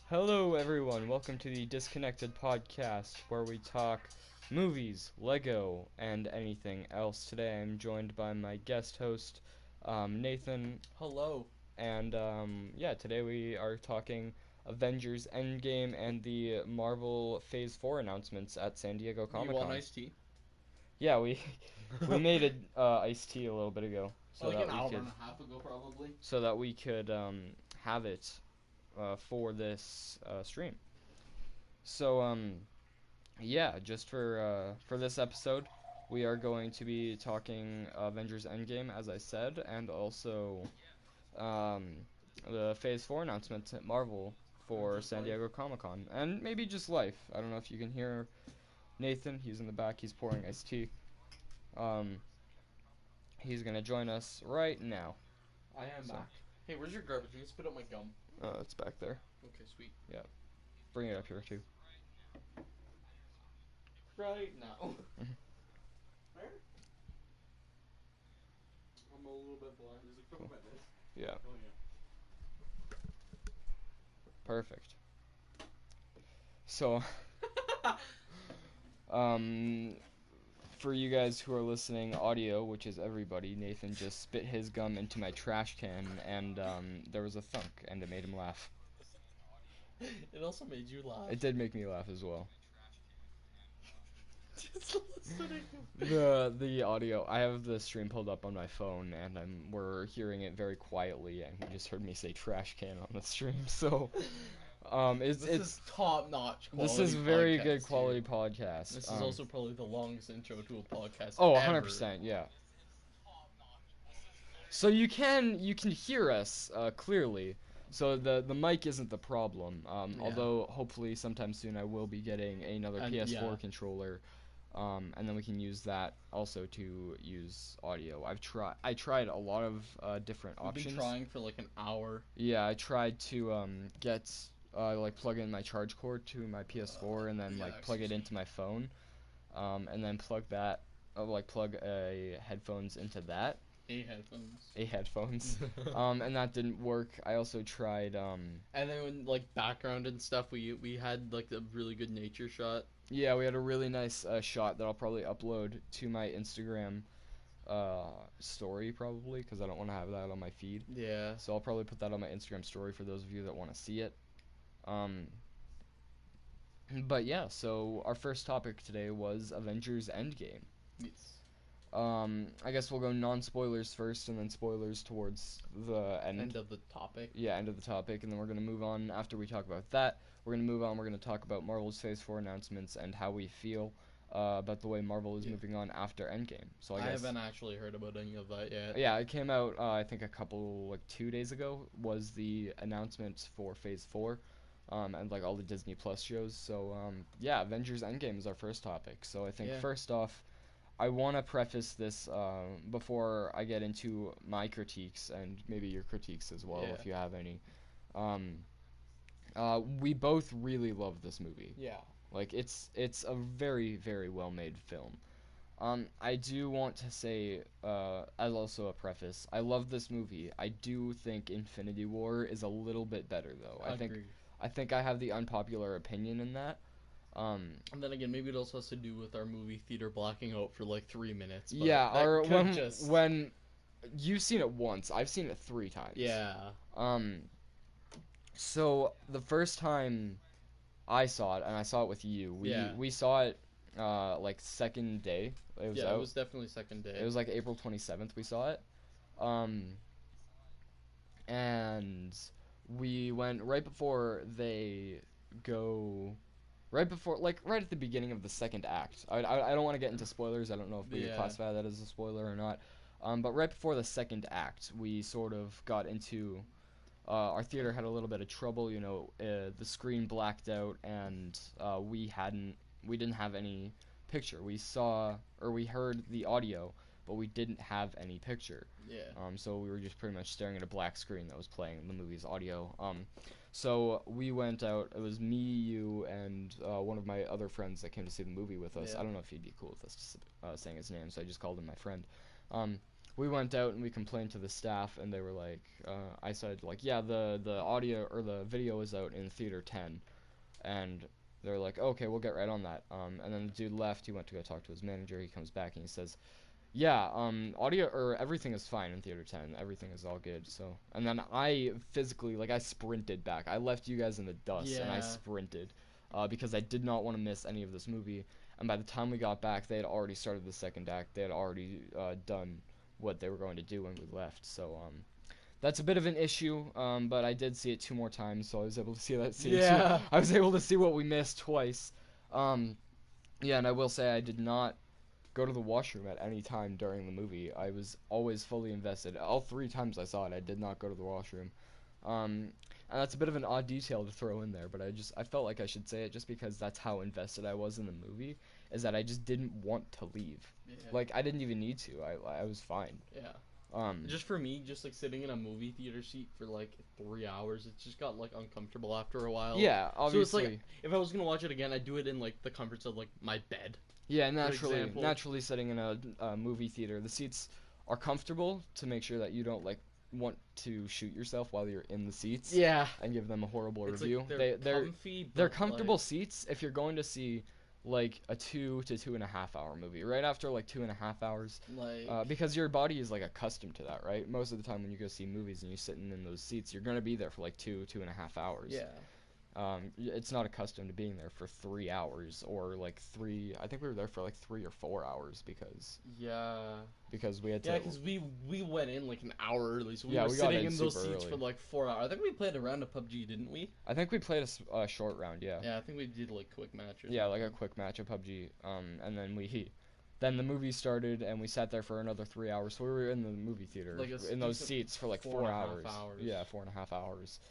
Hello, everyone. Welcome to the Disconnected Podcast, where we talk movies, Lego, and anything else. Today, I'm joined by my guest host, Nathan. Hello. And today we are talking Avengers Endgame and the Marvel Phase 4 announcements at San Diego You Comic want Con. iced tea? Yeah, we made an iced tea a little bit ago, Like an hour and a half ago, probably. so that we could have it for this stream. So just for this episode, we are going to be talking Avengers Endgame, as I said, and also um, the Phase 4 announcements at Marvel for San Diego Comic Con, and maybe just life. I don't know if you can hear Nathan. He's in the back. He's pouring iced tea. Um, he's gonna join us right now. I am back. Hey, where's your garbage? You can spit out my gum. It's back there. Okay, sweet. Yeah, bring it up here too. Right now. Where? I'm a little bit blind. Is it from Cool. my this? Yeah. Oh yeah. Perfect. So, um, for you guys who are listening audio, which is everybody, Nathan just spit his gum into my trash can, and there was a thunk, and it made him laugh. It also made you laugh. It did make me laugh as well. Just listening. The audio, I have the stream pulled up on my phone, and we're hearing it very quietly, and he just heard me say trash can on the stream. So, This is top notch quality. This is very podcast good quality here. podcast. This is also probably the longest intro to a podcast. Oh, ever. 100%, yeah. So you can hear us clearly. So the mic isn't the problem. Yeah. Although hopefully sometime soon I will be getting another PS4 controller, and then we can use that also to use audio. I tried a lot of different options. We've been trying for like an hour. Yeah, I tried to get plug in my charge cord to my PS4 and then plug it into my phone, and then plug a headphones into that. A headphones. And that didn't work. I also tried and then when like background and stuff, we had like a really good nature shot. Yeah, we had a really nice shot that I'll probably upload to my Instagram story probably, because I don't want to have that on my feed. Yeah. So I'll probably put that on my Instagram story for those of you that want to see it. But yeah, so our first topic today was Avengers Endgame. Yes. I guess we'll go non-spoilers first, and then spoilers towards the end of the topic. Yeah, end of the topic, and then we're gonna move on after we talk about that. We're gonna talk about Marvel's Phase 4 announcements and how we feel about the way Marvel is moving on after Endgame. So I guess haven't actually heard about any of that yet. Yeah, it came out I think a couple 2 days ago was the announcement for Phase 4. And all the Disney Plus shows. So Avengers Endgame is our first topic. So I think first off, I want to preface this before I get into my critiques and maybe your critiques as well, if you have any. We both really love this movie. Yeah. It's a very, very well made film. I do want to say, as also a preface, I love this movie. I do think Infinity War is a little bit better, though. I think I have the unpopular opinion in that. And then again, maybe it also has to do with our movie theater blacking out for 3 minutes. But yeah, or when you've seen it once, I've seen it 3 times. Yeah. So the first time I saw it, and I saw it with you, we saw it second day. It was definitely second day. It was April 27th we saw it. And we went right before they go, right at the beginning of the second act. I don't want to get into spoilers. I don't know if we classify that as a spoiler or not. But right before the second act, we sort of got into, our theater had a little bit of trouble. The screen blacked out, and we didn't have any picture. We heard the audio, but we didn't have any picture. Yeah. So we were just pretty much staring at a black screen that was playing the movie's audio. So we went out. It was me, you, and one of my other friends that came to see the movie with us. Yeah. I don't know if he'd be cool with us saying his name, so I just called him my friend. we went out and we complained to the staff, and they were like, I said like, yeah, the audio or the video is out in theater 10, and they're like, okay, we'll get right on that. And then the dude left. He went to go talk to his manager. He comes back and he says, yeah, audio or everything is fine in theater 10. Everything is all good. So, and then I physically, like, I sprinted back. I left you guys in the dust, and I Yeah. sprinted, because I did not want to miss any of this movie. And by the time we got back, they had already started the second act. They had already done what they were going to do when we left. So, that's a bit of an issue. But I did see it 2 more times, so I was able to see that scene Yeah. too. I was able to see what we missed twice. Yeah, and I will say I did not go to the washroom at any time during the movie. I was always fully invested. All 3 times I saw it, I did not go to the washroom. And that's a bit of an odd detail to throw in there, but I felt like I should say it just because that's how invested I was in the movie, is that I just didn't want to leave. Yeah. Like, I didn't even need to. I was fine. Yeah. Just for me, just like sitting in a movie theater seat for like 3 hours, it just got like uncomfortable after a while. Yeah, obviously. So it's like, if I was gonna watch it again, I'd do it in like the comforts of like my bed. Yeah, example. naturally sitting in a movie theater, the seats are comfortable to make sure that you don't like want to shoot yourself while you're in the seats. Yeah. And give them a horrible It's review. like they're comfy, they're but, comfortable like, seats if you're going to see like a 2 to 2.5 hour movie. Right after like 2.5 hours, like because your body is like accustomed to that, right? Most of the time when you go see movies and you're sitting in those seats, you're gonna be there for like 2.5 hours. yeah. It's not accustomed to being there for 3 hours or like 3. I think we were there for like 3 or 4 hours because we had to. Yeah, because we went in like an hour early, so we Yeah, were we got sitting in in those super seats early. for like 4 hours. I think we played a round of PUBG, didn't we? I think we played a short round. Yeah. Yeah, I think we did like quick matches. Yeah, like a quick match of PUBG. And then the movie started and we sat there for another 3 hours. So we were in the movie theater Like in those decent seats for like 4.5 hours. hours. Yeah, 4.5 hours.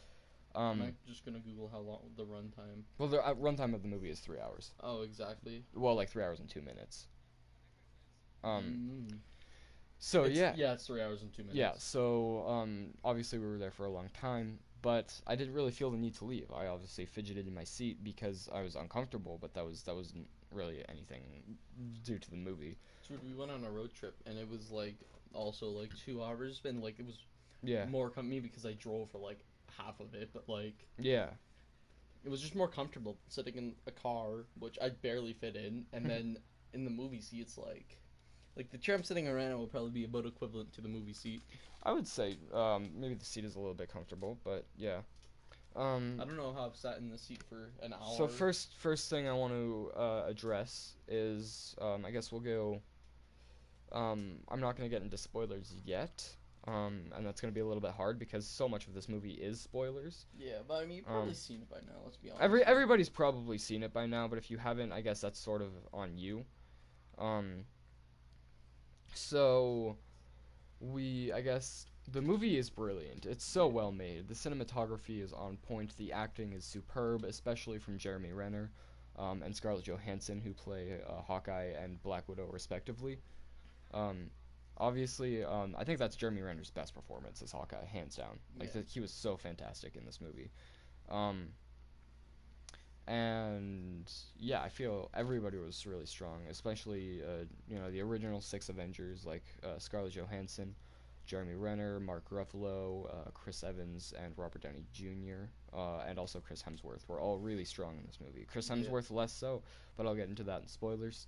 I'm just gonna Google how long the runtime. Well, the runtime of the movie is 3 hours. Oh, exactly. Well, like 3 hours and 2 minutes. Mm. So yeah. Yeah, it's 3 hours and 2 minutes. Yeah, so obviously we were there for a long time, but I didn't really feel the need to leave. I obviously fidgeted in my seat because I was uncomfortable, but that wasn't really anything due to the movie. So we went on a road trip, and it was like also like 2 hours, and like it was Yeah. more me because I drove for like half of it, but like Yeah. it was just more comfortable sitting in a car, which I barely fit in, and then in the movie seats, like the chair I'm sitting around will probably be about equivalent to the movie seat. I would say maybe the seat is a little bit comfortable, but yeah. I don't know how I've sat in the seat for an hour. So first thing I want to address is I guess we'll go. I'm not gonna get into spoilers yet, and that's gonna be a little bit hard because so much of this movie is spoilers. Yeah, but I mean, you've probably seen it by now. Let's be honest. Everybody's probably seen it by now, but if you haven't, I guess that's sort of on you. So I guess the movie is brilliant. It's so well made. The cinematography is on point. The acting is superb, especially from Jeremy Renner and Scarlett Johansson, who play Hawkeye and Black Widow respectively. Obviously, I think that's Jeremy Renner's best performance as Hawkeye, hands down. Like he was so fantastic in this movie. And yeah, I feel everybody was really strong, especially the original 6 Avengers, like Scarlett Johansson, Jeremy Renner, Mark Ruffalo, Chris Evans, and Robert Downey Jr., and also Chris Hemsworth were all really strong in this movie. Chris Hemsworth less so, but I'll get into that in spoilers.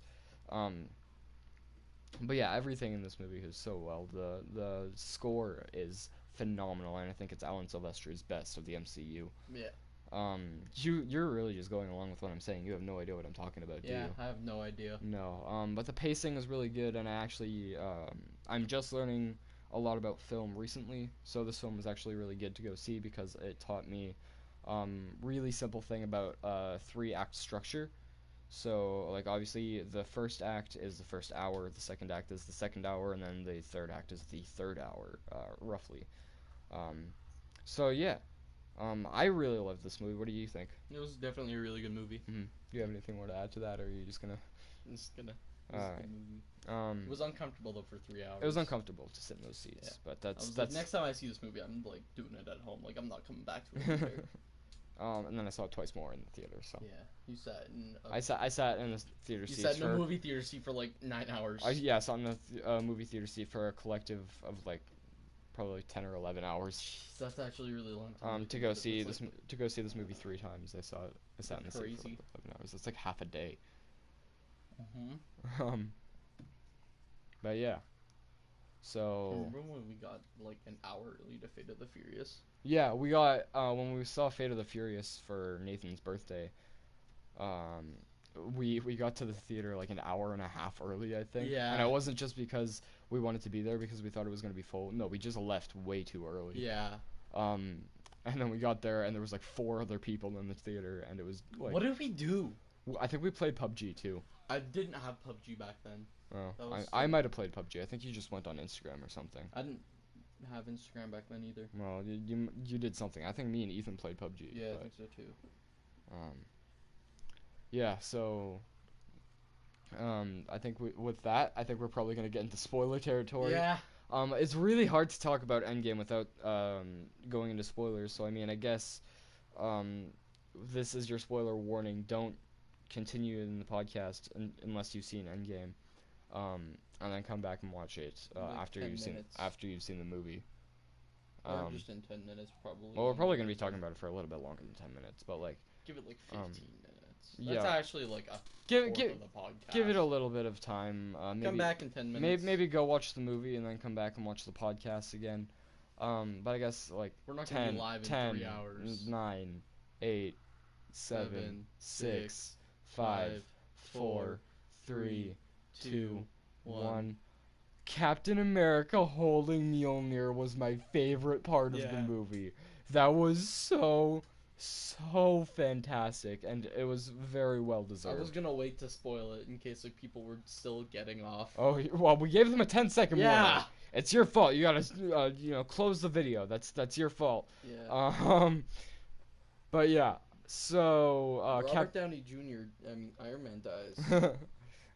But yeah, everything in this movie is so well. The score is phenomenal, and I think it's Alan Silvestri's best of the MCU. Yeah. You're really just going along with what I'm saying. You have no idea what I'm talking about, do you? Yeah, I have no idea. No. But the pacing is really good, and I'm just learning a lot about film recently, so this film was actually really good to go see because it taught me really simple thing about 3-act structure. So, like, obviously, the first act is the first hour, the second act is the second hour, and then the third act is the third hour, roughly. So, yeah. I really loved this movie. What do you think? It was definitely a really good movie. Mm-hmm. Do you have anything more to add to that, or are you just gonna? It was a good movie. It was uncomfortable though for 3 hours. It was uncomfortable to sit in those seats, but that's like, next time I see this movie, I'm like doing it at home. Like I'm not coming back to it. And then I saw it twice more in the theater. So Yeah, you sat in. I sat in the theater You seats sat in a for movie theater seat for like 9 hours. yeah, I sat in the movie theater seat for a collective of like probably 10 or 11 hours. Jeez, that's actually really long time. To go see this movie 3 times. I sat in the seat for crazy. 11 hours. It's like half a day. Mm-hmm. But yeah. So Remember when we got like an hour early to Fate of the Furious? yeah, we got when we saw Fate of the Furious for Nathan's birthday. Um, we got to the theater like an hour and a half early, I think. Yeah. And it wasn't just because we wanted to be there because we thought it was gonna be full. No, we just left way too early. Yeah. And then we got there and there was like 4 other people in the theater and it was like. What did we do? I think we played PUBG too. I didn't have PUBG back then. Oh, I might have played PUBG. I think you just went on Instagram or something. I didn't have Instagram back then either. Well, you did something. I think me and Ethan played PUBG. Yeah, but, I think so too. Yeah, so I think with that, I think we're probably gonna get into spoiler territory. Yeah. It's really hard to talk about Endgame without going into spoilers. So I mean, I guess this is your spoiler warning. Don't continue in the podcast unless you've seen Endgame, and then come back and watch it Like after 10 you've seen the movie. Or just in 10 minutes, probably. Well, we're probably gonna be talking about it for a little bit longer than 10 minutes, but like. Give it like 15 minutes. Yeah. That's actually like a Give fourth of the podcast. Give it a little bit of time. Maybe, come back in 10 minutes. Maybe go watch the movie and then come back and watch the podcast again. But I guess like we're not gonna 10, be live in 10, 3 hours. 9, 8, 7, 6, 5, 4, 3, 2, 1. Captain America holding Mjolnir was my favorite part of the movie. That was so fantastic, and it was very well deserved. I was gonna wait to spoil it in case like people were still getting off. Oh well, we gave them a 10-second warning. It's your fault. You gotta close the video. That's your fault. Yeah. But yeah. So Robert Downey Jr. Iron Man dies.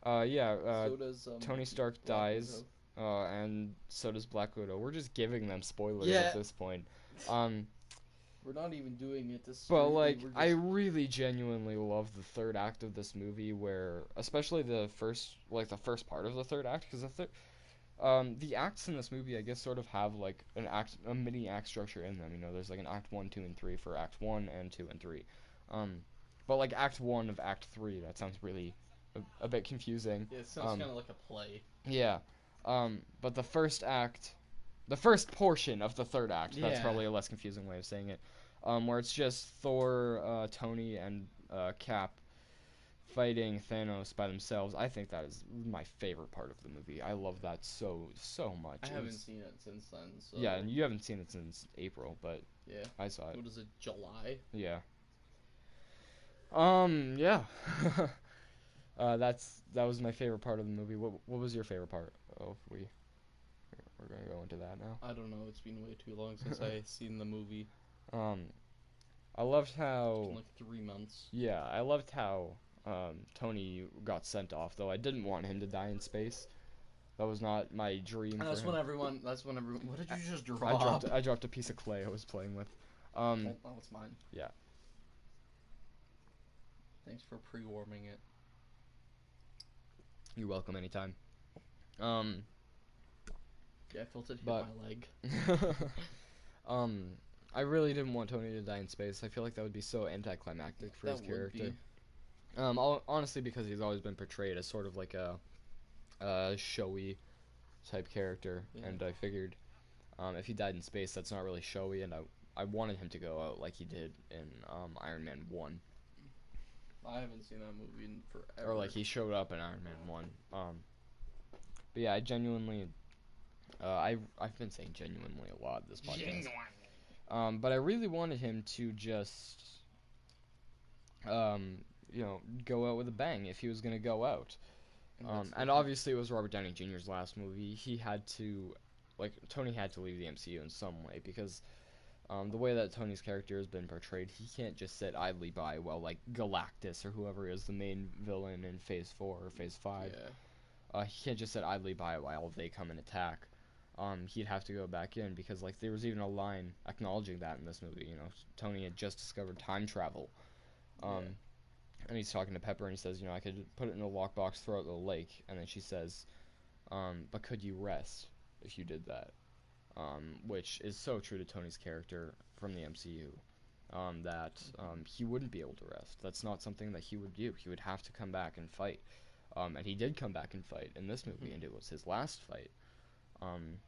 So does Tony Stark Black dies. And so does Black Widow. We're just giving them spoilers Yeah. at this point. We're not even doing it this. But like, I really genuinely love the third act of this movie, where especially the first part of the third act, because the acts in this movie, I guess, sort of have like a mini act structure in them. You know, there's like an act 1, 2, and 3 for act 1 and 2 and 3. But like act 1 of act 3, that sounds really a bit confusing. Yeah, it sounds kind of like a play. Yeah. But the first portion of the third act, that's probably a less confusing way of saying it, where it's just Thor, Tony, and Cap fighting Thanos by themselves. I think that is my favorite part of the movie. I love that so much. I haven't seen it since then. So. Yeah, and you haven't seen it since April, but yeah, I saw it. What is it, July? Yeah. Yeah. That was my favorite part of the movie. What was your favorite part? Oh, we're gonna go into that now. I don't know. It's been way too long since I seen the movie. I loved how. It's been like 3 months. Yeah, I loved how Tony got sent off. Though I didn't want him to die in space. That was not my dream. That's when everyone. What did you just drop? I dropped a piece of clay I was playing with. Oh, it's mine. Yeah. Thanks for pre-warming it. You're welcome anytime. Yeah, I felt it hit my leg. I really didn't want Tony to die in space. I feel like that would be so anticlimactic for his character. Honestly, because he's always been portrayed as sort of like a showy type character, and I figured if he died in space, that's not really showy, and I wanted him to go out like he did in Iron Man 1. I haven't seen that movie in forever. Or like he showed up in Iron Man 1. But yeah, I genuinely, I've been saying genuinely a lot this podcast. But I really wanted him to just, go out with a bang if he was gonna go out. And obviously it was Robert Downey Jr.'s last movie. He had to, Tony had to leave the MCU in some way because. The way that Tony's character has been portrayed, he can't just sit idly by while, Galactus or whoever is the main villain in Phase 4 or Phase 5. Yeah. He can't just sit idly by while they come and attack. he'd have to go back in because like there was even a line acknowledging that in this movie. You know, Tony had just discovered time travel. Yeah. And he's talking to Pepper and he says, you know, I could put it in a lockbox, throw it in the lake, and then she says, but could you rest if you did that? Which is so true to Tony's character from the MCU. That he wouldn't be able to rest. That's not something that he would do. He would have to come back and fight. And he did come back and fight in this movie, and it was his last fight. Um,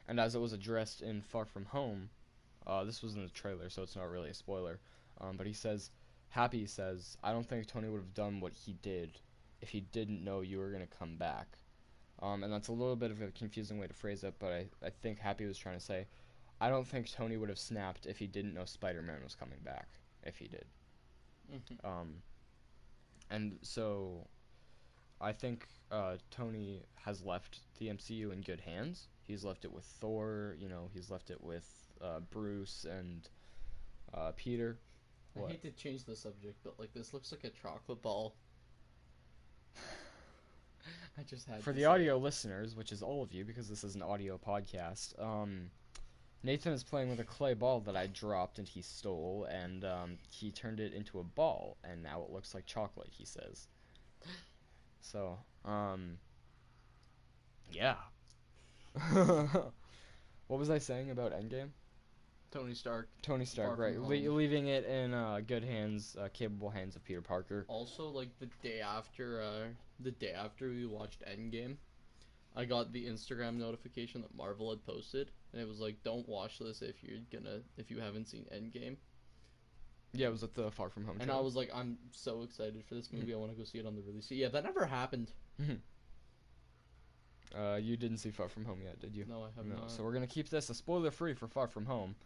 and as it was addressed in Far From Home, this was in the trailer, so it's not really a spoiler. But he says, Happy says, I don't think Tony would have done what he did if he didn't know you were going to come back. And that's a little bit of a confusing way to phrase it, but I think Happy was trying to say, I don't think Tony would have snapped if he didn't know Spider-Man was coming back, if he did. Mm-hmm. And so I think Tony has left the MCU in good hands. He's left it with Thor, you know, he's left it with Bruce and Peter. I What? hate to change the subject, but like this looks like a chocolate ball. I just had For to the say audio it. listeners, which is all of you because this is an audio podcast, Nathan is playing with a clay ball that I dropped and he stole, and he turned it into a ball, and now it looks like chocolate, he says. So, yeah. What was I saying about Endgame? Tony Stark, Tony Far Stark, From right. Home. Leaving it in good hands, capable hands of Peter Parker. Also, like the day after we watched Endgame, I got the Instagram notification that Marvel had posted, and it was like, "Don't watch this if you haven't seen Endgame." Yeah, it was at the Far From Home And I show. was like, "I'm so excited for this movie. I want to go see it on the release." Yeah, that never happened. You didn't see Far From Home yet, did you? No, I have No. not. So we're gonna keep this a spoiler-free for Far From Home.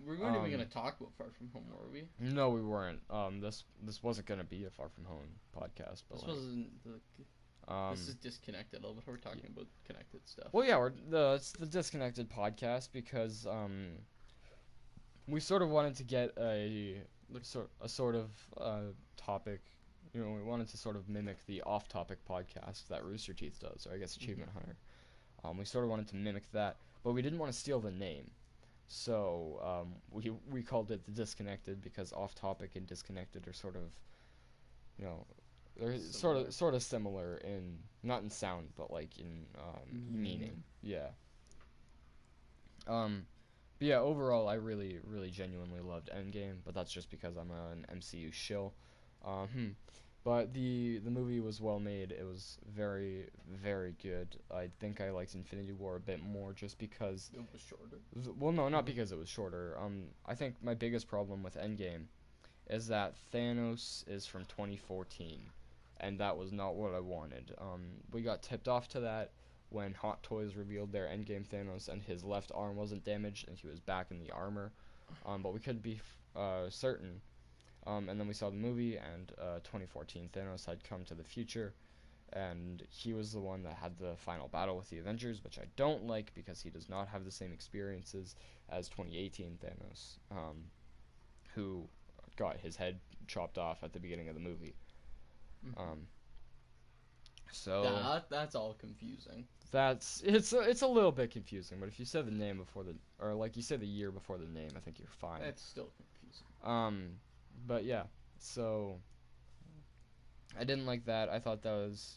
We weren't even gonna talk about Far From Home, were we? No, we weren't. This wasn't gonna be a Far From Home podcast, but This like, wasn't. um, This is disconnected. But we're talking about connected stuff. well, yeah, it's the disconnected podcast because we sort of wanted to get a sort of topic. You know, we wanted to sort of mimic the off-topic podcast that Rooster Teeth does, or I guess Achievement Hunter. We sort of wanted to mimic that, but we didn't want to steal the name. So we called it the Disconnected because off-topic and disconnected are sort of, you know, they're Similar. sort of similar in not in sound but like in meaning. Yeah. But yeah, overall, I really genuinely loved Endgame, but that's just because I'm an MCU shill. But the movie was well made. It was very good. I think I liked Infinity War a bit more just because. It was shorter. Well, no, not because it was shorter. I think my biggest problem with Endgame is that Thanos is from 2014, and that was not what I wanted. We got tipped off to that when Hot Toys revealed their Endgame Thanos, and his left arm wasn't damaged, and he was back in the armor. But we couldn't be certain. And then we saw the movie, and 2014 Thanos had come to the future, and he was the one that had the final battle with the Avengers, which I don't like because he does not have the same experiences as 2018 Thanos, who got his head chopped off at the beginning of the movie. Um, so That's all confusing. it's a little bit confusing, but if you said the name before or like you said the year before the name, I think you're fine. It's still confusing. But yeah, so I didn't like that. I thought that was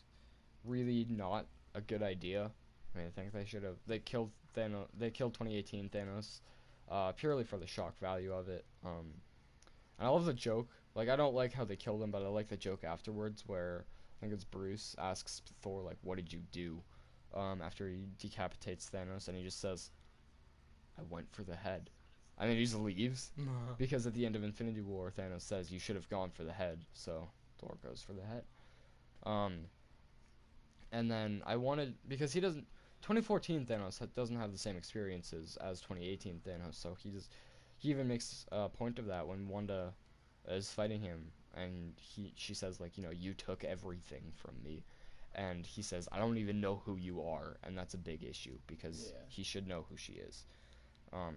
really not a good idea. I mean, I think they killed Thanos. They killed 2018 Thanos, purely for the shock value of it. And I love the joke. Like, I don't like how they killed him, but I like the joke afterwards where I think it's Bruce asks Thor like, "What did you do?" After he decapitates Thanos, and he just says, "I went for the head." And then he just leaves because at the end of Infinity War, Thanos says, "You should have gone for the head." So Thor goes for the head. Um, and then I wanted because he doesn't. 2014 Thanos doesn't have the same experiences as 2018 Thanos, so he even makes a point of that when Wanda is fighting him, and she says like, you took everything from me, and he says, I don't even know who you are, and that's a big issue because he should know who she is. Um,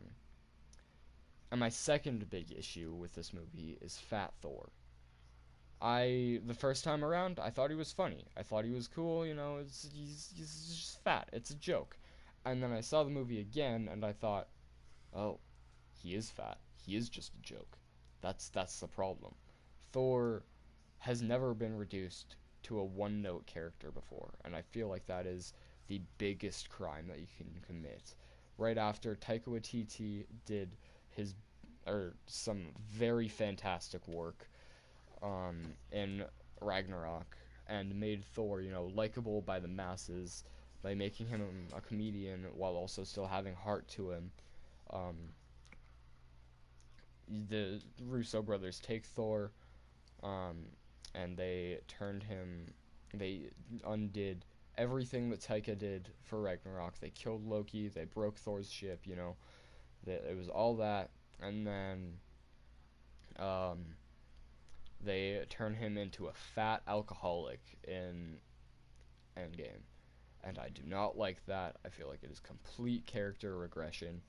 and my second big issue with this movie is Fat Thor. The first time around, I thought he was funny. I thought he was cool. He's just fat. It's a joke. And then I saw the movie again, and I thought, oh, he is fat. He is just a joke. That's the problem. Thor has never been reduced to a one-note character before, and I feel like that is the biggest crime that you can commit. Right after Taika Waititi did his or some very fantastic work in Ragnarok and made Thor, likable by the masses by making him a comedian while also still having heart to him. Um, the Russo brothers take Thor, um, and they undid everything that Taika did for Ragnarok. They killed Loki, they broke Thor's ship, it was all that, and then um, they turn him into a fat alcoholic in Endgame. And I do not like that. I feel like it is complete character regression.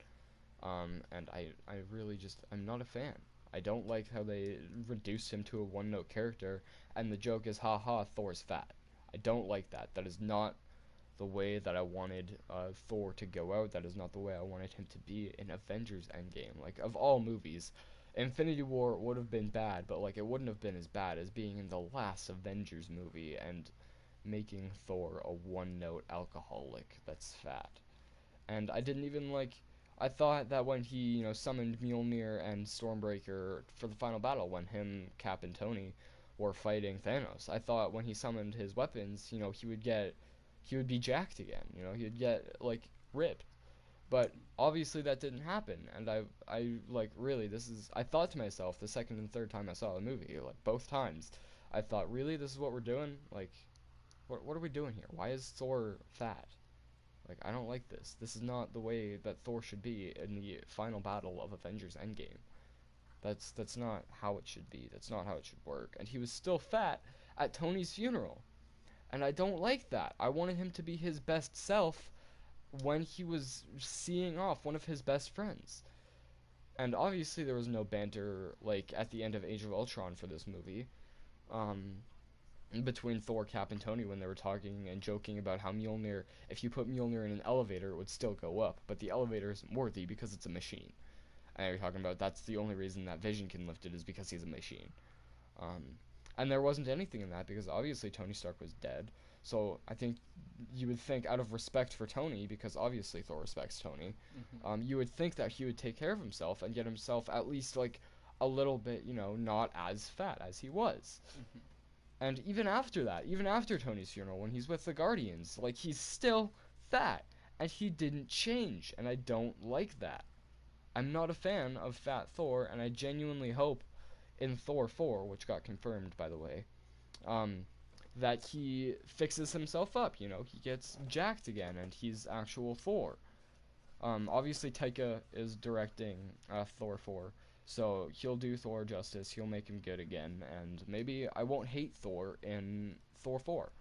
And I really I'm not a fan. I don't like how they reduced him to a one note character, and the joke is, haha, Thor's fat. I don't like that. That is not the way that I wanted Thor to go out. That is not the way I wanted him to be in Avengers Endgame. Like, of all movies, Infinity War would have been bad, but, like, it wouldn't have been as bad as being in the last Avengers movie and making Thor a one note alcoholic that's fat. And I didn't even like. I thought that when he, summoned Mjolnir and Stormbreaker for the final battle, when him, Cap, and Tony were fighting Thanos, I thought when he summoned his weapons, he would be jacked again. He would get like ripped. But obviously that didn't happen, and I like really this is. I thought to myself the second and third time I saw the movie, like both times, I thought, really, this is what we're doing? Like, what are we doing here? Why is Thor fat? Like, I don't like this. This is not the way that Thor should be in the final battle of Avengers Endgame. That's not how it should be. That's not how it should work. And he was still fat at Tony's funeral. And I don't like that. I wanted him to be his best self when he was seeing off one of his best friends. And obviously there was no banter like at the end of Age of Ultron for this movie. Um, between Thor, Cap, and Tony when they were talking and joking about how Mjolnir, if you put Mjolnir in an elevator, it would still go up, but the elevator isn't worthy because it's a machine. And you're talking about that's the only reason that Vision can lift it is because he's a machine. Um, and there wasn't anything in that because obviously Tony Stark was dead. So I think you would think, out of respect for Tony, because obviously Thor respects Tony, you would think that he would take care of himself and get himself at least like a little bit, not as fat as he was. And even after that, even after Tony's funeral, when he's with the Guardians, like, he's still fat. And he didn't change. And I don't like that. I'm not a fan of fat Thor, and I genuinely hope in Thor 4, which got confirmed, by the way, that he fixes himself up. He gets jacked again, and he's actual Thor. Obviously, Taika is directing Thor 4, so he'll do Thor justice. He'll make him good again, and maybe I won't hate Thor in Thor 4.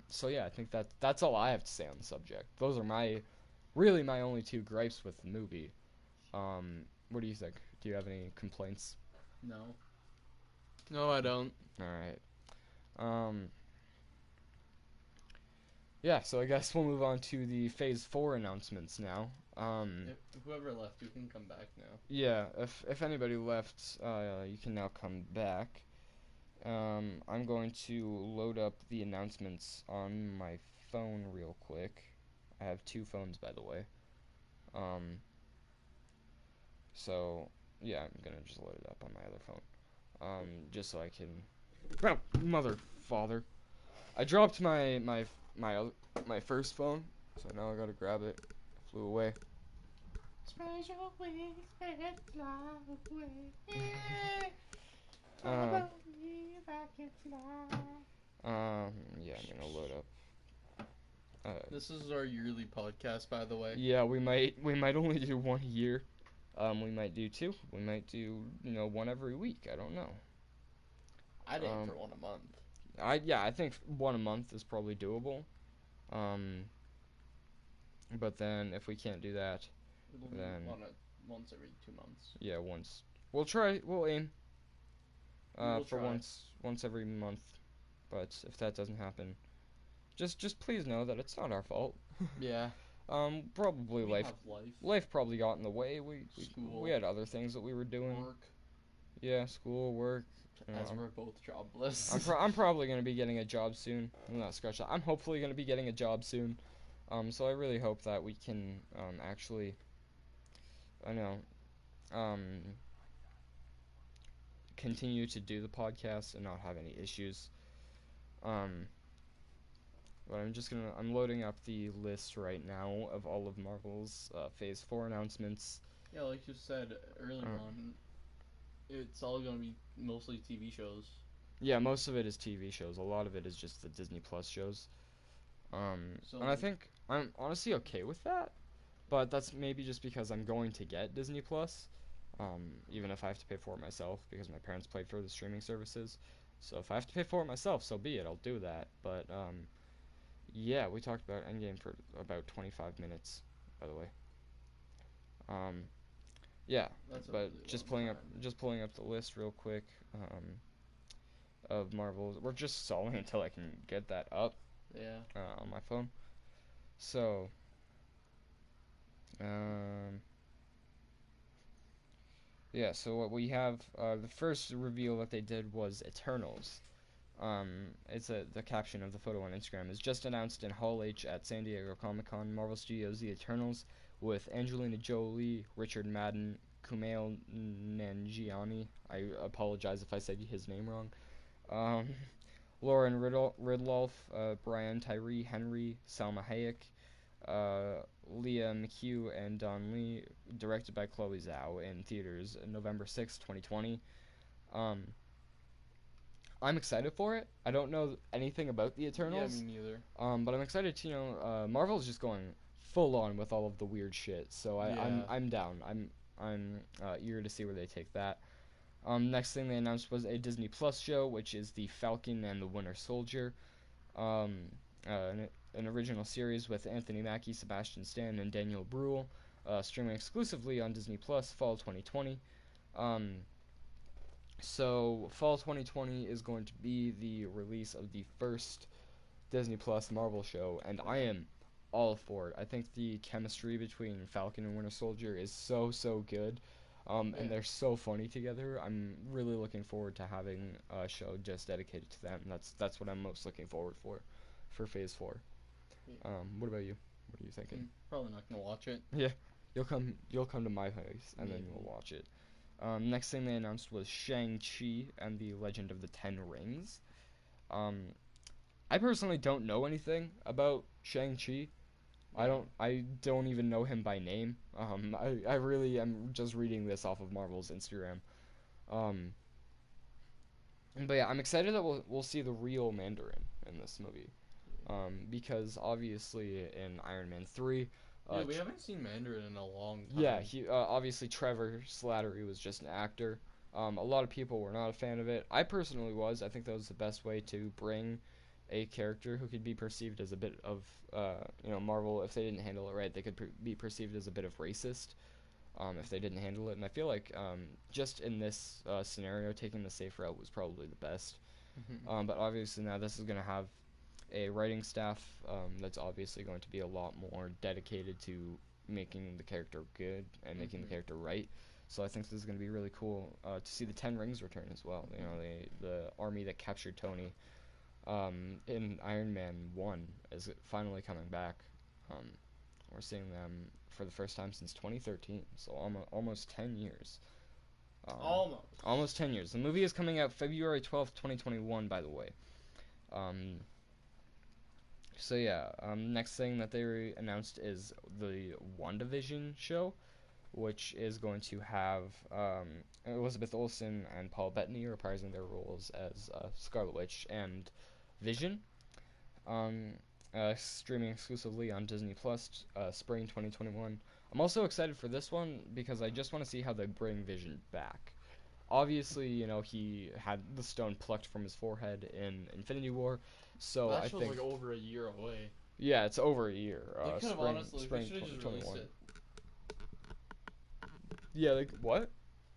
So yeah, I think that's all I have to say on the subject. Those are my only two gripes with the movie. What do you think? Do you have any complaints? No. No, I don't. All right. Yeah, so I guess we'll move on to the Phase 4 announcements now. If whoever left, you can come back now. Yeah, if anybody left, you can now come back. I'm going to load up the announcements on my phone real quick. I have two phones, by the way. So, yeah, I'm gonna just load it up on my other phone. Just so I can... Oh, mother, father. I dropped my first phone, so now I gotta grab it. It flew away. Spread your wings and fly away. Uh, If I can fly. yeah, I'm gonna load up. This is our yearly podcast, by the way. Yeah, we might only do one a year. We might do two. We might do one every week. I don't know. I'd aim for one a month. I think one a month is probably doable. But then if we can't do that, then once every 2 months. Yeah, once. We'll try. We'll aim. We'll for try. once every month. But if that doesn't happen, just please know that it's not our fault. Yeah, Probably we life have life, life probably got in the way. We school, had other things that we were doing. work, Yeah, school, work. You know, as we're both I'm jobless. pro- I'm probably gonna be getting a job soon. I'm not scratch that. I'm hopefully gonna be getting a job soon. So I really hope that we can actually, I know, um, continue to do the podcast and not have any issues. Um, but I'm loading up the list right now of all of Marvel's Phase 4 announcements. Yeah, like you said earlier Uh, on, it's all gonna be mostly TV shows. yeah, most of it is TV shows. A lot of it is just the Disney Plus shows. So And I like, think I'm honestly okay with that, but that's maybe just because I'm going to get Disney Plus, even if I have to pay for it myself because my parents paid for the streaming services. So if I have to pay for it myself, so be it. I'll do that. But yeah, we talked about Endgame for about 25 minutes, by the way. Um, yeah, that's a but really long time. just pulling up the list real quick of Marvels. We're just stalling until I can get that up Yeah. on my phone. So, um, yeah. So what we have, the first reveal that they did was Eternals. It's the caption of the photo on Instagram is just announced in Hall H at San Diego Comic Con. Marvel Studios' The Eternals with Angelina Jolie, Richard Madden, Kumail Nanjiani. I apologize if I said his name wrong. Um, Lauren Ridloff, Brian Tyree Henry, Salma Hayek, Leah McHugh, and Don Lee. Directed by Chloe Zhao in theaters November 6, 2020. Um, I'm excited for it. I don't know anything about the Yeah, me Eternals, neither. but I'm excited to Marvel's just going full on with all of the weird shit. So Yeah. I'm down. I'm eager to see where they take that. Next thing they announced was a Disney Plus show, which is the Falcon and the Winter Soldier, um, an original series with Anthony Mackie, Sebastian Stan, and Daniel Bruhl, streaming exclusively on Disney Plus fall 2020. Um, so fall 2020 is going to be the release of the first Disney Plus Marvel show, and I am all for it. I think the chemistry between Falcon and Winter Soldier is so good, Yeah. and they're so funny together. I'm really looking forward to having a show just dedicated to them. That's what I'm most looking forward for Phase 4. Yeah. What about you? What are you thinking? Probably not gonna watch it. Yeah, you'll come to my place and then Maybe. you'll watch it. Next thing they announced was Shang-Chi and the Legend of the Ten Rings. Um, I personally don't know anything about Shang-Chi. Yeah. I don't even know him by name. I really am just reading this off of Marvel's Instagram. Um, but yeah, I'm excited that we'll see the real Mandarin in this movie. Because obviously in Iron Man 3, Yeah, we haven't seen Mandarin in a long yeah, time. he obviously Trevor Slattery was just an actor. A lot of people were not a fan of it. I personally was. I think that was the best way to bring a character who could be perceived as a bit of, Marvel. If they didn't handle it right, they could be perceived as a bit of racist. If they didn't handle it, and I feel like just in this scenario, taking the safe route was probably the best. But obviously now this is going to have a writing staff that's obviously going to be a lot more dedicated to making the character good and making the character right. So I think this is going to be really cool to see the Ten Rings return as well. You know, the army that captured Tony in Iron Man 1 is finally coming back. Um, we're seeing them for the first time since 2013, so almost 10 years. Almost. Almost 10 years. The movie is coming out February 12th, 2021, by the way. Um, So yeah, next thing that they announced is the WandaVision show, which is going to have Elizabeth Olsen and Paul Bettany reprising their roles as Scarlet Witch and Vision. Um, Streaming exclusively on Disney Plus, spring 2021. I'm also excited for this one because I just want to see how they bring Vision back. Obviously, he had the stone plucked from his forehead in Infinity War, so That I show's think like over a year away. yeah, it's over a year. They could have Spring, honestly. They spring should have just released 2021. it. Yeah, like what?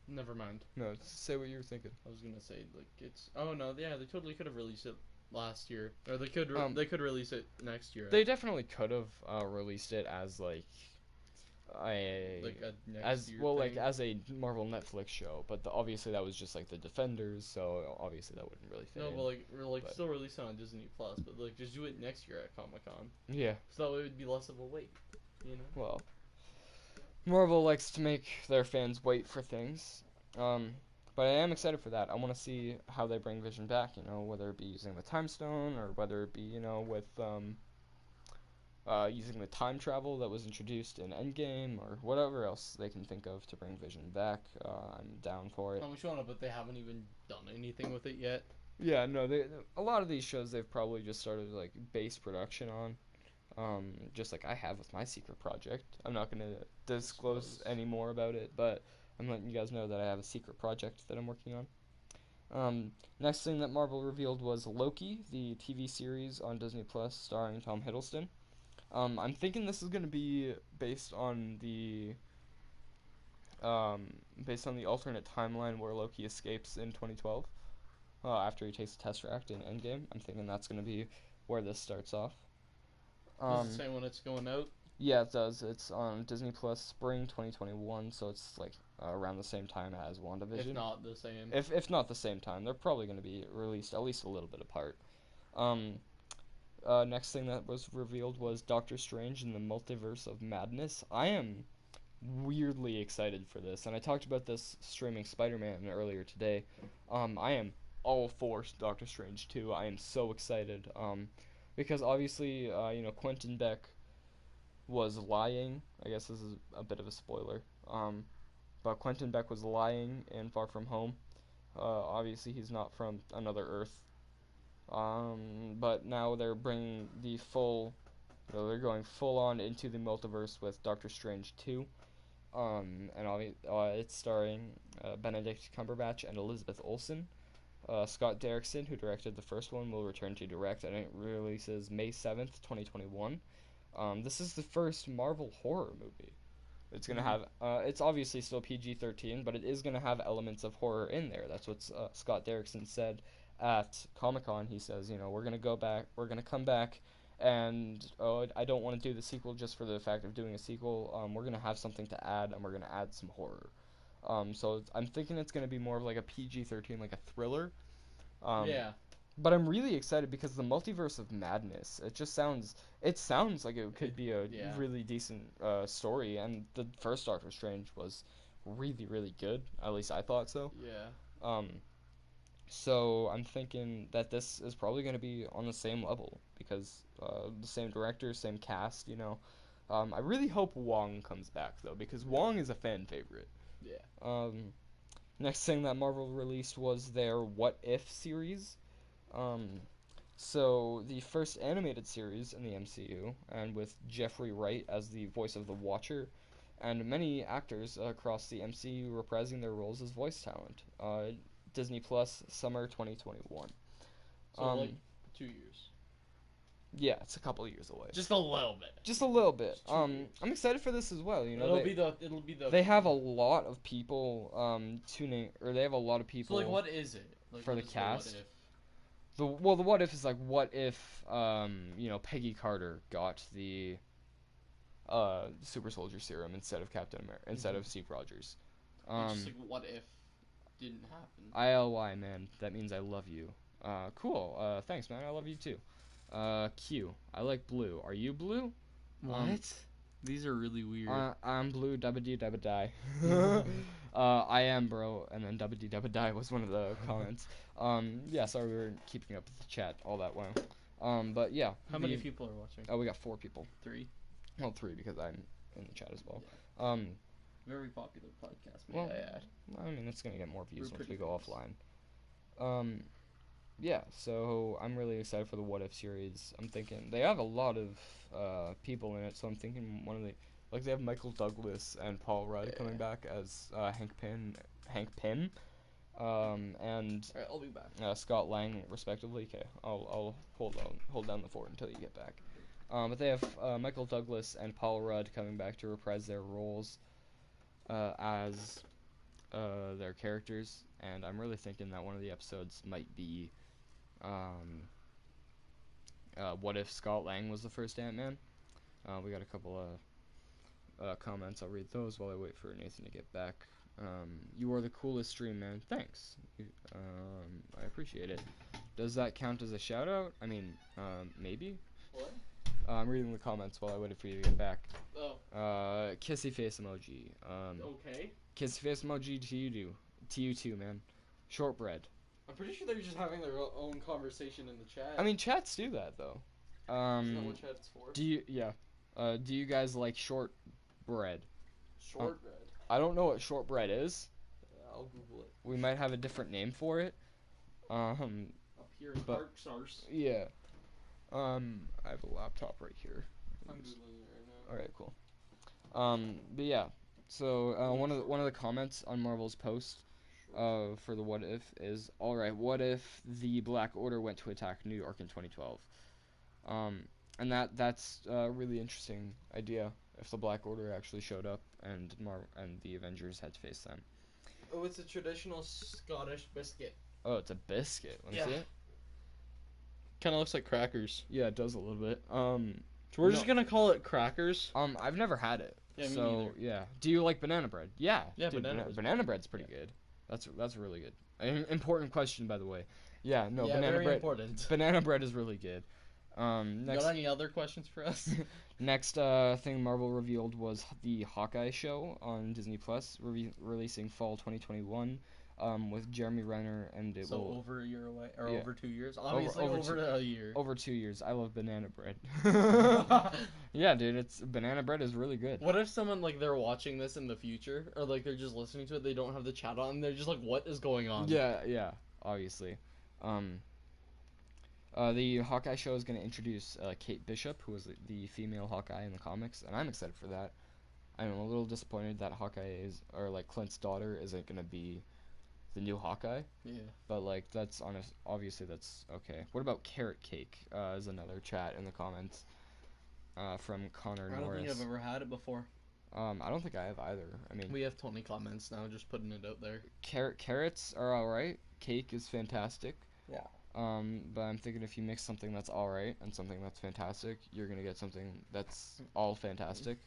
Never mind. No, say what you were thinking. I was gonna say like it's. Oh no, yeah, they totally could have released it last year, or they could Um, they could release it next year. they definitely could have released it as like a Like a next as year well like thing. as a Marvel Netflix show, but obviously that was just like the Defenders, so obviously that wouldn't really fit No, in. but like we're like But still releasing on Disney Plus, but like just do it next year at Comic Con, yeah, so it would be less of a wait. You know. well, Marvel likes to make their fans wait for things. Um, but I am excited for that. I want to see how they bring Vision back. Whether it be using the Time Stone or whether it be with using the time travel that was introduced in Endgame or whatever else they can think of to bring Vision back. I'm down for it. I'm showing up, but they haven't even done anything with it yet. Yeah, no, a lot of these shows they've probably just started like base production on. Just like I have with my secret project. I'm not gonna disclose any more about it, but I'm letting you guys know that I have a secret project that I'm working on. Next thing that Marvel revealed was Loki, the TV series on Disney Plus starring Tom Hiddleston. I'm thinking this is gonna be um, based on the alternate timeline where Loki escapes in 2012 after he takes the Tesseract in Endgame. I'm thinking that's gonna be where this starts off. Does it Um, say when it's going out? Yeah, it does. It's on Disney Plus spring 2021, so it's like around the same time as If WandaVision. not the same. If not the same time, they're probably going to be released at least a little bit apart. Um, Next thing that was revealed was Doctor Strange in the Multiverse of Madness. I am weirdly excited for this, and I talked about this streaming Spider-Man earlier today. I am all for Doctor Strange too. I am so excited. Because obviously, Quentin Beck was lying. I guess this is a bit of a spoiler. But Quentin Beck was lying in Far From Home. Obviously, he's not from another Earth. But now they're bringing the full. They're going full on into the multiverse with Doctor Strange 2. It's starring Benedict Cumberbatch and Elizabeth Olsen. Scott Derrickson, who directed the first one, will return to direct, and it releases May 7th, 2021. This is the first Marvel horror movie. It's gonna have. It's obviously still PG-13, but it is gonna have elements of horror in there. That's what Scott Derrickson said at Comic-Con. He says, we're gonna go back. We're gonna come back, and I don't want to do the sequel just for the fact of doing a sequel. We're gonna have something to add, and we're gonna add some horror. So I'm thinking it's gonna be more of like a PG-13, like a thriller. Um, Yeah. but I'm really excited because the Multiverse of Madness. It sounds like it could be a Yeah. really decent story, and the first Doctor Strange was really really good. At least I thought so. Yeah. Um, so I'm thinking that this is probably going to be on the same level because the same director, same cast. I really hope Wong comes back though because Wong is a fan favorite. Yeah. Next thing that Marvel released was their What If series. Um, so the first animated series in the MCU, and with Jeffrey Wright as the voice of the Watcher, and many actors across the MCU reprising their roles as voice talent. Disney Plus, summer 2021. So like 2 years. Yeah, it's a couple years away. Just a little bit. Just a little bit. Just 2 years. I'm excited for this as well. It'll be the. They have a lot of people tuning, or they have a lot of So people like, what is it? Like, for what the is cast. What if? The what if is like what if Peggy Carter got the super soldier serum instead of Captain America instead of Steve Rogers. It's just like, what if didn't happen? ILY, man, that means I love you. Cool. Thanks, man. I love you too. Q. I like blue. Are you blue? These are really weird. I'm blue. Dabba dee dabba die. I am, bro. And then dabba dee dabba die was one of the comments. Yeah. Sorry, we were keeping up with the chat all that while. But yeah. How many people are watching? Oh, we got 4 people. 3. Well, 3 because I'm in the chat as well. Yeah. Very popular podcast. May I add? I mean, it's gonna get more views We're once we pretty go famous. offline. Yeah. So I'm really excited for the What If series. I'm thinking they have a lot of people in it, so I'm thinking they have Michael Douglas and Paul Rudd coming back as Hank Pym, and Alright, I'll be back. Scott Lang respectively. Okay, I'll hold down the fort until you get back. But they have Michael Douglas and Paul Rudd coming back to reprise their roles as their characters, and I'm really thinking that one of the episodes might be what if Scott Lang was the first Ant-Man? We got a couple of comments. I'll read those while I wait for Nathan to get back. You are the coolest stream, man. Thanks. I appreciate it. Does that count as a shout out? I mean, maybe. What? I'm reading the comments while I waited for you to get back. Oh. Kissy face emoji. Okay. Kissy face emoji to you too, man. Shortbread. I'm pretty sure they're just having their own conversation in the chat. I mean, chats do that though. Isn't that what chat's for? Do you guys like shortbread? Shortbread. I don't know what shortbread is. I'll Google it. We might have a different name for it. Up here in Park Stars. Yeah. I have a laptop right here. I'm Googling it right now. Alright, cool. But yeah. So one of the comments on Marvel's post for the what if is, alright, what if the Black Order went to attack New York in 2012? And that's a really interesting idea, if the Black Order actually showed up and the Avengers had to face them. Oh, it's a traditional Scottish biscuit. Oh, it's a biscuit. Let me see it. Kind of looks like crackers. Yeah, it does a little bit. So we're just gonna call it crackers. I've never had it. Yeah, me so neither. yeah. Do you like banana bread? Yeah. Yeah, dude, banana bread's pretty good. That's really good. An important question, by the way. Yeah, no, Yeah, banana very bread. important. Banana bread is really good. Next, Got any other questions for us? next thing Marvel revealed was the Hawkeye show on Disney Plus, releasing fall 2021, with Jeremy Renner, and it will over a year away, or Yeah. over 2 years? Obviously, over a year. over 2 years. I love banana bread. Yeah, dude, banana bread is really good. What if someone, like, they're watching this in the future, or, like, they're just listening to it, they don't have the chat on, and they're just like, what is going on? Yeah, obviously. The Hawkeye show is going to introduce Kate Bishop, who was the female Hawkeye in the comics, and I'm excited for that. I'm a little disappointed that Clint's daughter isn't going to be the new Hawkeye. Yeah. But, like, obviously that's okay. What about Carrot Cake, is another chat in the comments, from Connor Norris. I don't think I've ever had it before. I don't think I have either. I mean, we have 20 comments now, just putting it out there. Carrots are alright. Cake is fantastic. Yeah. But I'm thinking if you mix something that's alright and something that's fantastic, you're gonna get something that's all fantastic.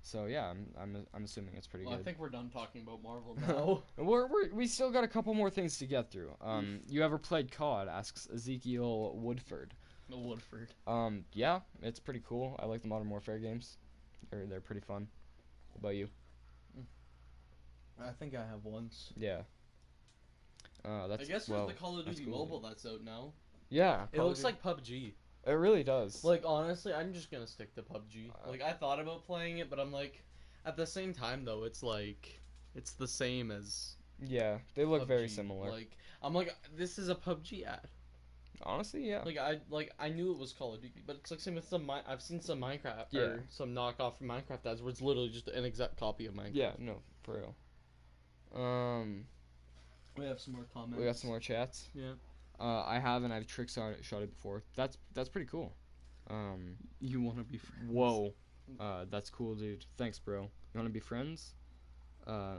So yeah, I'm assuming it's pretty good. I think we're done talking about Marvel now. we still got a couple more things to get through. You ever played COD? Asks Ezekiel Woodford. Woodford. Yeah, it's pretty cool. I like the Modern Warfare games. They're pretty fun. What about you? I think I have once. Yeah. I guess there's the Call of Duty Mobile that's out now. Yeah. It looks like PUBG. It really does. Like, honestly, I'm just gonna stick to PUBG. Like, I thought about playing it, but I'm like, at the same time, though, it's like, it's the same as... Yeah, they look PUBG. very similar. Like, I'm like, this is a PUBG ad. Honestly, yeah. I knew it was Call of Duty, but it's like same with I've seen some Minecraft, Yeah. or some knockoff Minecraft ads where it's literally just an exact copy of Minecraft. Yeah, no, for real. We have some more comments. We got some more chats. Yeah. I've trick shot it before. That's pretty cool. You want to be friends? Whoa. That's cool, dude. Thanks, bro. You want to be friends?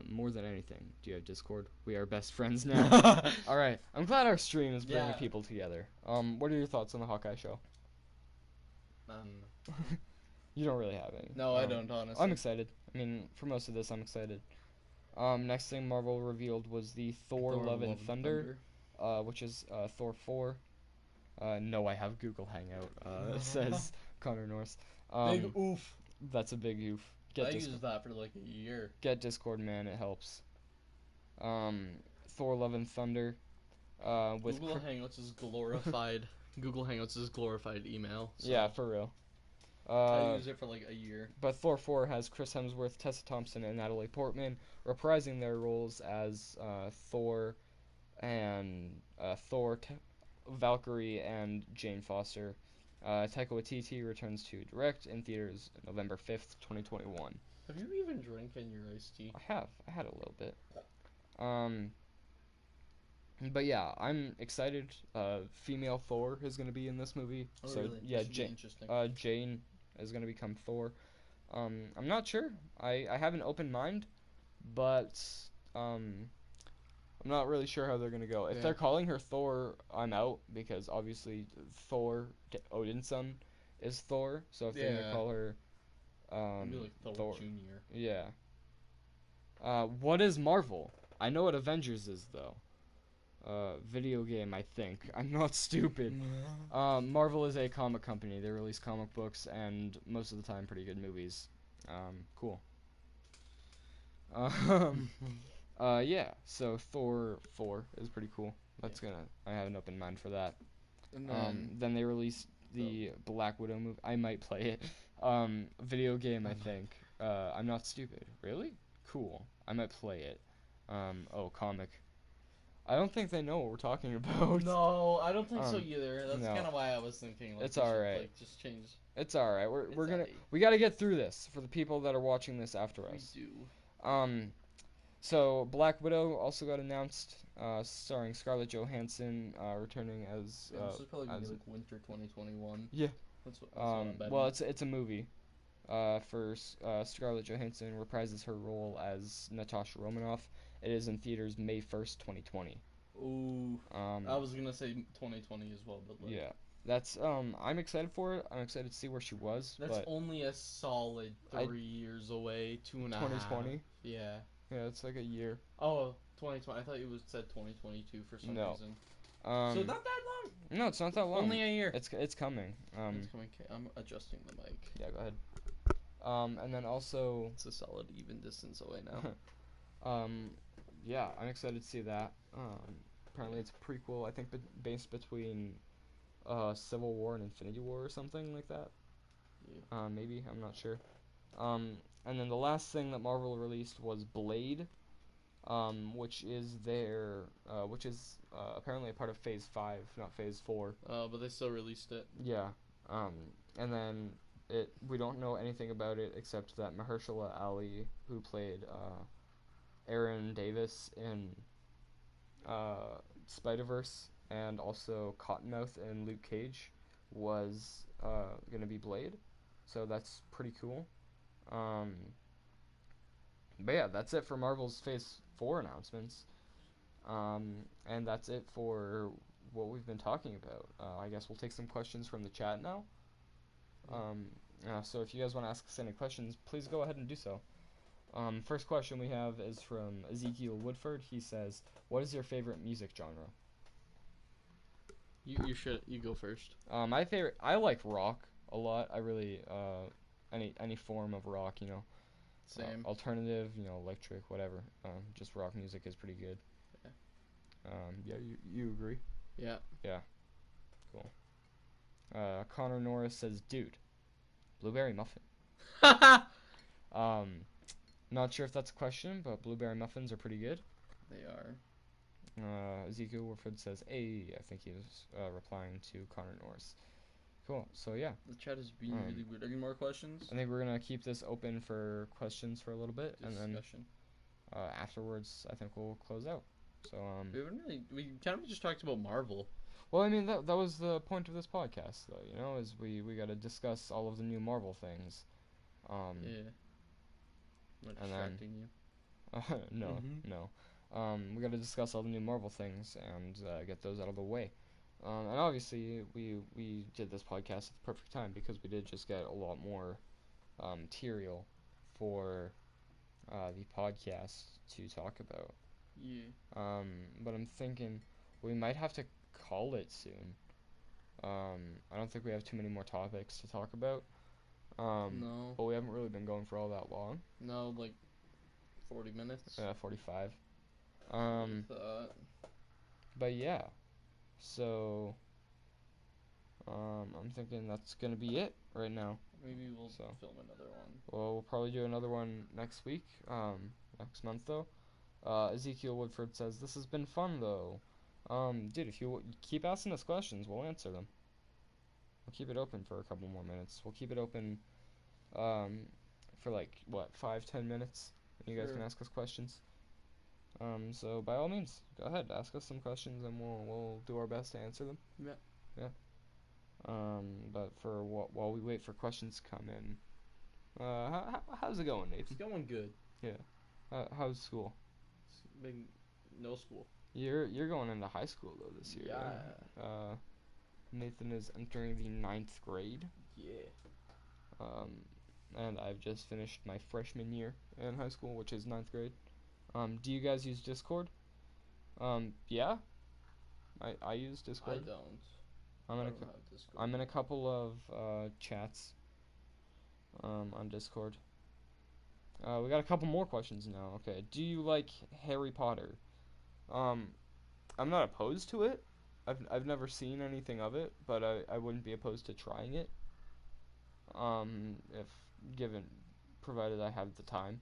More than anything. Do you have Discord? We are best friends now. All right. I'm glad our stream is bringing people together. What are your thoughts on the Hawkeye show? You don't really have any. No, I don't, honestly. I'm excited. I mean, for most of this, I'm excited. Next thing Marvel revealed was the Thor Love and Thunder, which is Thor 4. No, I have Google Hangout, says Connor Norris. Big oof. That's a big oof. I used that for like a year. Get Discord, man. It helps. Thor Love and Thunder. With Google Hangouts is glorified. Google Hangouts is glorified email. So. Yeah, for real. I used it for like a year. But Thor 4 has Chris Hemsworth, Tessa Thompson, and Natalie Portman reprising their roles as Thor and Valkyrie and Jane Foster. Taika Waititi returns to direct in theaters November 5th, 2021. Have you even drank in your iced tea? I have. I had a little bit. But yeah, I'm excited. Female Thor is going to be in this movie. Oh, so really? yeah, Jane is going to become Thor. I'm not sure. I have an open mind, but I'm not really sure how they're gonna go. If Yeah. they're calling her Thor, I'm out because obviously Thor, Odin's son, is Thor. So if they're gonna Yeah. call her It'd be like Thor, Thor, Junior. yeah. What is Marvel? I know what Avengers is though. Video game, I think. I'm not stupid. Marvel is a comic company. They release comic books and most of the time pretty good movies. Cool. Um, yeah. So Thor 4 is pretty cool. I have an open mind for that. And then Then they released the Black Widow movie. I might play it. Video game, I think. I'm not stupid. Really? Cool. I might play it. Comic. I don't think they know what we're talking about. no, I don't think so either. That's no. kind of why I was thinking. Like, It's we should, alright. like, just change. It's alright. We're It's gonna alright. we gotta get through this for the people that are watching this after We us. do. So Black Widow also got announced, starring Scarlett Johansson, returning as Yeah, this is probably gonna as be like winter 2021. Yeah. That's what I'm betting. well, it's a movie. Scarlett Johansson reprises her role as Natasha Romanoff. It is in theaters May 1st, 2020. Ooh. I was gonna say 2020 as well, but like, Yeah. That's I'm excited for it. I'm excited to see where she was. that's but only a solid 3 years away, 2.5. 2020. Yeah. Yeah, it's like a year. Oh, 2020. I thought you said 2022 for some No. reason. Um, So not that long. no, it's not that long. Only a year. It's coming. It's coming. I'm adjusting the mic. Yeah, go ahead. And then also, It's a solid even distance away now. yeah, I'm excited to see that. Apparently it's a prequel. I think based between Civil War and Infinity War or something like that. Yeah. Maybe, I'm not sure. And then the last thing that Marvel released was Blade, which is apparently a part of Phase 5, not Phase 4. But they still released it. Yeah. And then we don't know anything about it except that Mahershala Ali, who played Aaron Davis in Spider-Verse and also Cottonmouth in Luke Cage, was gonna be Blade. So that's pretty cool. But yeah, that's it for Marvel's Phase 4 announcements. And that's it for what we've been talking about. I guess we'll take some questions from the chat now. So if you guys want to ask us any questions, please go ahead and do so. First question we have is from Ezekiel Woodford. He says, "What is your favorite music genre?" You go first. I like rock a lot. I really any form of rock, Same. Alternative, electric, whatever. Just rock music is pretty good. Yeah. Yeah, you agree? Yeah. Yeah. Cool. Connor Norris says, "Dude, blueberry muffin." Not sure if that's a question, but blueberry muffins are pretty good. They are. Ezekiel Warford says, "Hey," I think he was replying to Connor Norris. Cool. So yeah, The chat is being really weird. Any more questions? I think we're gonna keep this open for questions for a little bit, and then afterwards, I think we'll close out. So we kind of just talked about Marvel. Well, I mean that was the point of this podcast, though. Is we got to discuss all of the new Marvel things. Yeah. Am I and distracting you? No, no. We got to discuss all the new Marvel things and get those out of the way. And obviously, we did this podcast at the perfect time because we did just get a lot more material for the podcast to talk about. Yeah. But I'm thinking we might have to call it soon. I don't think we have too many more topics to talk about. No. But we haven't really been going for all that long. No, like 40 minutes. 45. But yeah. So I'm thinking that's gonna be it right now. Maybe we'll film another one. Well, we'll probably do another one next week. Next month though. Ezekiel Woodford says, "This has been fun though." Dude, if you keep asking us questions, we'll answer them. We'll keep it open for a couple more minutes. We'll keep it open for like 5-10 minutes. And you guys can ask us questions. So by all means, go ahead, ask us some questions, and we'll do our best to answer them. Yeah. But for while we wait for questions to come in, how's it going, Nathan? It's going good. Yeah. How's school? It's been No school. You're going into high school though this year. Yeah. Nathan is entering the 9th grade. Yeah. And I've just finished my freshman year in high school, which is 9th grade. Do you guys use Discord? Yeah. I use I Discord. don't. I'm I in a don't have Discord. I'm in a couple of chats on Discord. We got a couple more questions now. Okay. Do you like Harry Potter? Um, I'm not opposed to it. I've never seen anything of it, but I wouldn't be opposed to trying it. If given, provided I have the time,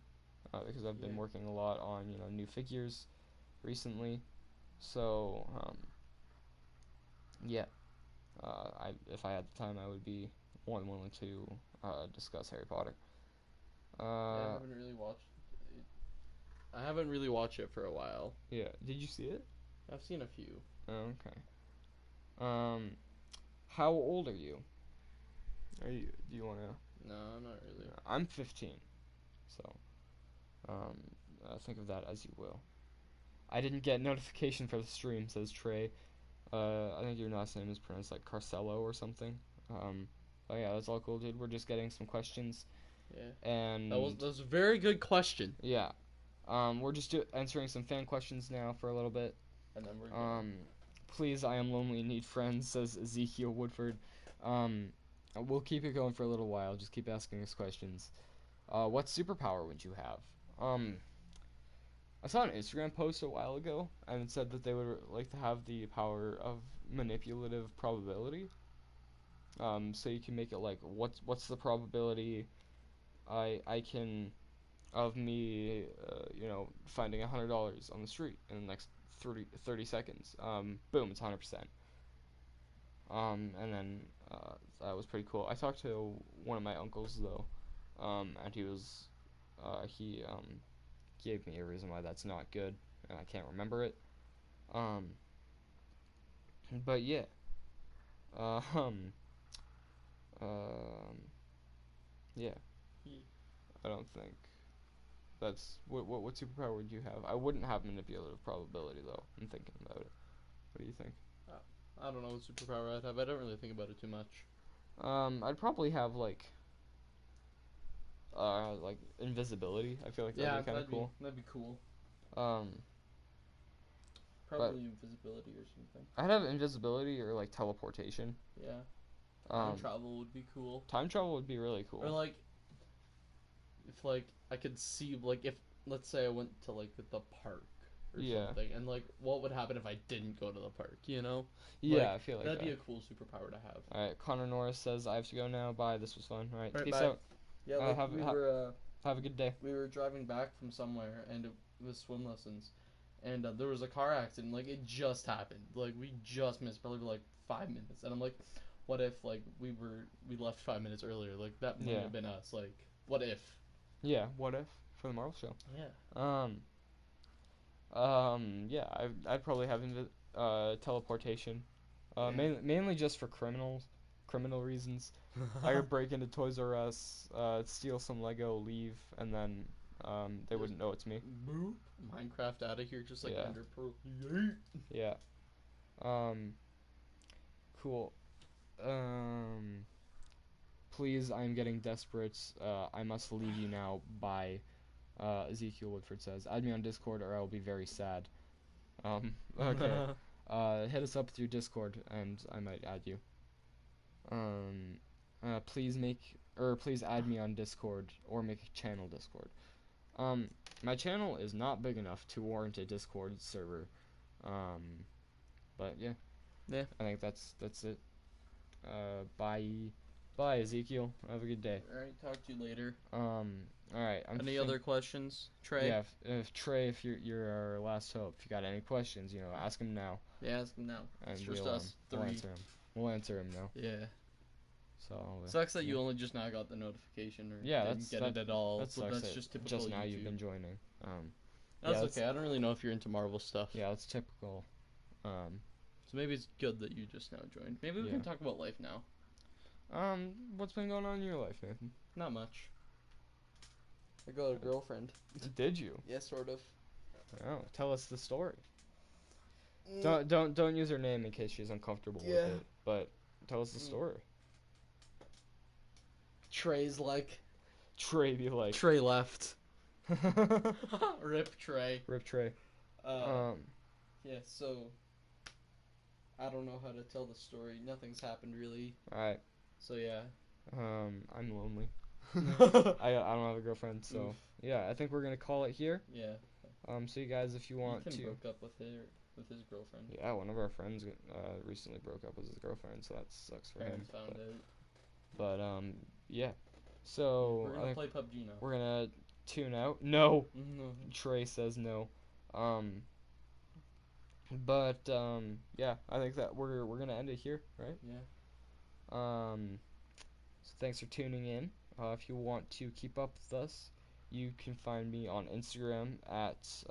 because I've been Yeah. working a lot on new figures recently. So yeah, if I had the time, I would be more than willing to discuss Harry Potter. Yeah, I Uh, haven't really watched it. I haven't really watched it for a while. yeah. Did you see it? I've seen a few. Oh, okay. Um, how old are you? Do you wanna? No, not really. I'm 15, so um, think of that as you will. I didn't get notification for the stream, says Trey. I think your last name is pronounced like Carcelo or something. But yeah, that's all cool, dude. We're just getting some questions, Yeah. and That was a very good question. yeah, we're just answering some fan questions now for a little bit. And then we're gonna. Please, I am lonely and need friends, says Ezekiel Woodford. Um, we'll keep it going for a little while. Just keep asking us questions. What superpower would you have? I saw an Instagram post a while ago, and it said that they would like to have the power of manipulative probability. So you can make it like what's the probability I can of me finding $100 on the street in the next 30 seconds. Boom, it's 100%. And then that was pretty cool. I talked to one of my uncles though, and he gave me a reason why that's not good, and I can't remember it. Um, but yeah. Um, um, yeah. I don't think that's what superpower would you have? I wouldn't have manipulative probability though. I'm thinking about it. What do you think? I don't know what superpower I'd have. I don't really think about it too much. I'd probably have like invisibility. I feel like that'd Yeah, be kind of cool. that'd be cool. Um, but Probably invisibility or something. I'd have invisibility or like teleportation. Yeah. Time Um, travel would be cool. time travel would be really Or cool. like, if like I could see like if let's say I went to like the park or Yeah. something, and like what would happen if I didn't go to the park? You know? Yeah, Like, I feel like that'd be that. a cool superpower to have. All right, Connor Norris says I have to go now. Bye. This was fun. All right, All right, peace bye. out. Yeah, like Have a good day. we were driving back from somewhere, and it was swim lessons, and there was a car accident. Like it just happened. Like we just missed probably like 5 minutes, and I'm like, what if like we left 5 minutes earlier? Like that might Yeah. have been us. Like what if? Yeah. What if for the Marvel show? Yeah. Yeah. I'd probably have teleportation. Yeah. Mainly just for criminal reasons. I could break into Toys R Us, steal some Lego, leave, and then they Just wouldn't know it's me. Boop. Minecraft out of here, just like Yeah. Ender Pearl. Yeet. Yeah. Cool. Um, Please, I'm getting desperate. I must leave you now. Bye. Ezekiel Woodford says, add me on Discord or I will be very sad. Okay. Hit us up through Discord and I might add you. Please add me on Discord or make a channel Discord. My channel is not big enough to warrant a Discord server. But yeah. Yeah. I think that's it. Bye. Bye, Ezekiel. Have a good day. Alright, talk to you later. Alright. Any other questions, Trey? Yeah, if Trey, if you're our last hope, if you got any questions, ask him now. Yeah, ask him now. And It's just we'll, us we'll three. answer him. We'll answer him now. Yeah. So Sucks that you only just now got the notification or yeah, didn't get it at all. That sucks. That's just typical Just now YouTube. you've been joining. That's yeah, okay. I don't really know if you're into Marvel stuff. Yeah, it's typical. So maybe it's good that you just now joined. Maybe we can talk about life now. What's been going on in your life, Nathan? Not much. I got a girlfriend. Did you? Yeah, sort of. Oh, tell us the story. Mm, Don't use her name in case she's uncomfortable with Yeah. it. But tell us the story. Trey's like Trey be like. Trey left. Rip Trey. Rip Trey. Uh, yeah. So I don't know how to tell the story. Nothing's happened really. All right. So yeah. I'm lonely. Oof. I don't have a girlfriend, so yeah, I think we're gonna call it here. Yeah. So you guys, if you want Ethan to, broke up with his girlfriend. yeah, one of our friends recently broke up with his girlfriend, so that sucks for Parents him. found out. But yeah. So We're I gonna think play PUBG now. we're gonna tune out. No, No. Trey says no. But yeah, I think that we're gonna end it here, right? Yeah. So thanks for tuning in. If you want to keep up with us, you can find me on Instagram at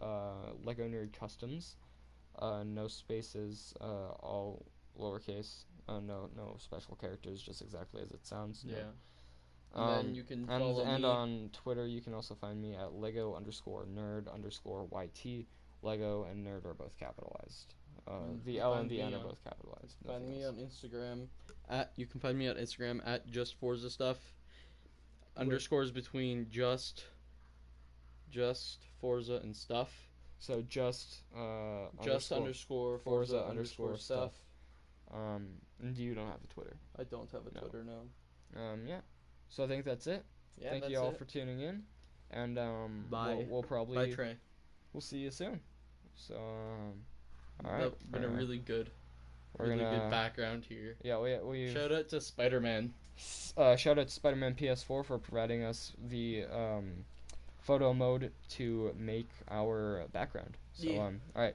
Lego Nerd Customs. No spaces, all lowercase. No special characters, just exactly as it sounds. Yeah. No. And then you can follow and me. on Twitter, you can also find me at Lego_nerd_YT. Lego and nerd are both capitalized. The L and the N are both capitalized. Find me else. on Instagram you can find me on Instagram at just Forza stuff. Underscores between just Forza and stuff. So just underscore Forza Forza underscore stuff. And you don't have a Twitter. I don't have a No. Twitter now. Yeah. So I think that's it. Yeah, Thank that's you all it. for tuning in, and Bye. we'll probably Bye, Trey. we'll see you soon. So all right. That's been a really good good background here. Yeah, we Shout out to Spider-Man. Shout out to Spider-Man PS4 for providing us the photo mode to make our background. So Yeah. all right.